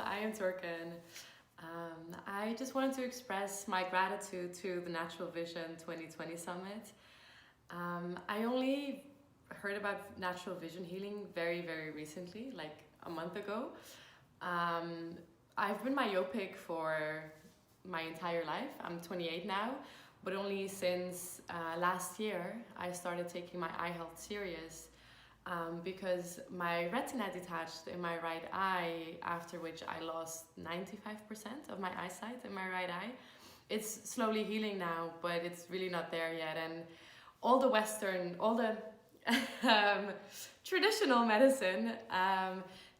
I am Torkan. I just wanted to express my gratitude to the Natural Vision 2020 Summit. I only heard about natural vision healing very recently, like a month ago. I've been myopic for my entire life. I'm 28 now, but only since last year I started taking my eye health serious. Because my retina detached in my right eye, after which I lost 95% of my eyesight in my right eye. It's slowly healing now, but it's really not there yet. And all the traditional medicine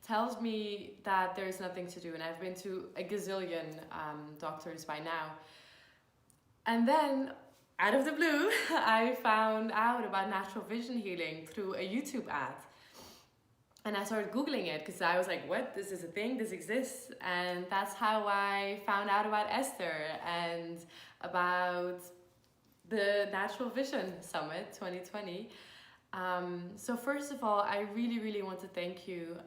tells me that there's nothing to do. And I've been to a gazillion doctors by now. And then, out of the blue, I found out about natural vision healing through a YouTube ad. And I started Googling it because I was like, what? This is a thing, this exists. And that's how I found out about Esther and about the Natural Vision Summit 2020. So first of all, I really want to thank you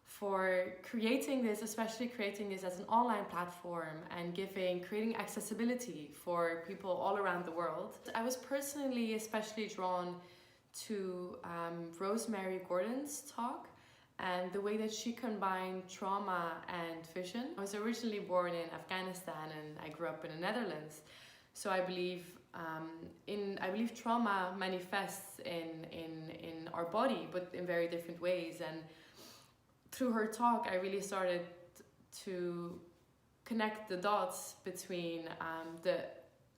for creating this, especially creating this as an online platform and creating accessibility for people all around the world. I was personally especially drawn to Rosemary Gordon's talk and the way that she combined trauma and vision. I was originally born in Afghanistan and I grew up in the Netherlands. So I believe trauma manifests in our body, but in very different ways. And through her talk, I really started to connect the dots between the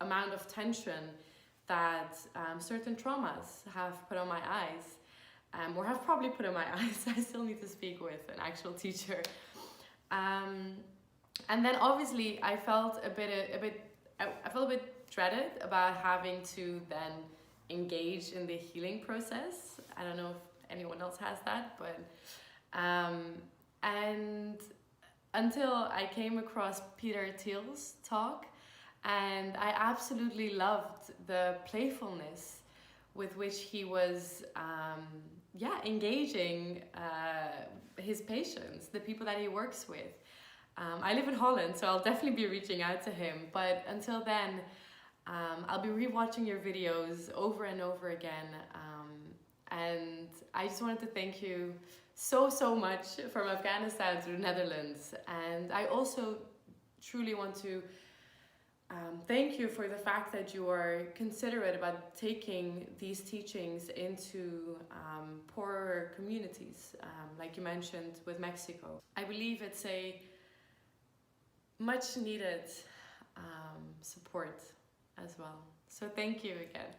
amount of tension that certain traumas have put on my eyes, or have probably put on my eyes. I still need to speak with an actual teacher. And then obviously I felt a bit dreaded about having to then engage in the healing process. I don't know if anyone else has that, but and until I came across Peter Thiel's talk, and I absolutely loved the playfulness with which he was engaging his patients, the people that he works with. I live in Holland, so I'll definitely be reaching out to him, but until then I'll be rewatching your videos over and over again, and I just wanted to thank you so much from Afghanistan to the Netherlands. And I also truly want to thank you for the fact that you are considerate about taking these teachings into poorer communities, like you mentioned with Mexico. I believe it's a much needed support as well. So thank you again.